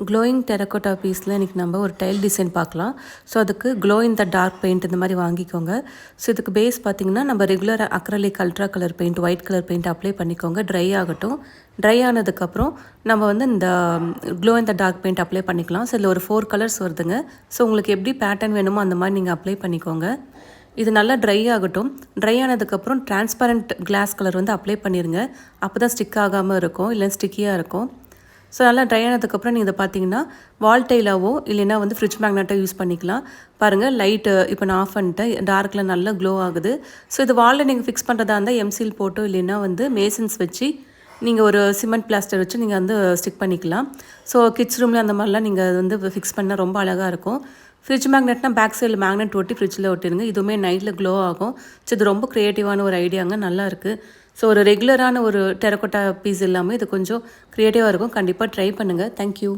Glowing terracotta பீஸில் இன்றைக்கி நம்ம ஒரு டைல் டிசைன் பார்க்கலாம். ஸோ அதுக்கு glow in the dark paint இந்த மாதிரி வாங்கிக்கோங்க. ஸோ இதுக்கு பேஸ் பார்த்திங்கன்னா நம்ம regular acrylic ultra colour paint, white colour paint apply பண்ணிக்கோங்க. ட்ரை ஆகட்டும். ட்ரை ஆனதுக்கப்புறம் நம்ம வந்து இந்த glow in the dark paint apply பண்ணிக்கலாம். ஸோ இதில் ஒரு 4 கலர்ஸ் வருதுங்க. ஸோ உங்களுக்கு எப்படி பேட்டர்ன் வேணுமோ அந்த மாதிரி நீங்கள் அப்ளை பண்ணிக்கோங்க. இது நல்லா ட்ரை ஆகட்டும். ட்ரை ஆனதுக்கப்புறம் டிரான்ஸ்பரண்ட் கிளாஸ் கலர் வந்து அப்ளை பண்ணிடுங்க. அப்போ தான் ஸ்டிக் ஆகாமல் இருக்கும், இல்லை ஸ்டிக்கியாக இருக்கும். ஸோ நல்லா ட்ரை ஆனதுக்கப்புறம் நீங்கள் இதை பார்த்தீங்கன்னா வால் டைலாவோ இல்லைன்னா வந்து ஃப்ரிட்ஜ் மேக்னெட்டோ யூஸ் பண்ணிக்கலாம். பாருங்கள் லைட்டு இப்போ நான் ஆஃப் பண்ணிட்டேன். டார்க்கில் நல்லா க்ளோ ஆகுது. ஸோ இது வாலில் நீங்கள் ஃபிக்ஸ் பண்ணுறதா இருந்தால் எம்சில் போட்டோ இல்லைன்னா வந்து மேசன்ஸ் வச்சு நீங்கள் ஒரு சிமெண்ட் பிளாஸ்டர் வச்சு நீங்கள் வந்து ஸ்டிக் பண்ணிக்கலாம். ஸோ கிட்ஸ் ரூமில் அந்த மாதிரிலாம் நீங்கள் வந்து ஃபிக்ஸ் பண்ணால் ரொம்ப அழகாக இருக்கும். ஃப்ரிட்ஜ் மேக்னெட்னா பேக் சைடில் மேக்னெட் ஒட்டி ஃப்ரிட்ஜில் ஒட்டிடுங்க. இதுவுமே நைட்டில் க்ளோ ஆகும். ஸோ இது ரொம்ப க்ரியேட்டிவான ஒரு ஐடியாங்க, நல்லா இருக்குது. ஸோ ஒரு ரெகுலரான ஒரு டெரக்கோட்டா பீஸ் இல்லாமல் இது கொஞ்சம் க்ரியேட்டிவாக இருக்கும். கண்டிப்பாக ட்ரை பண்ணுங்கள். தேங்க்யூ.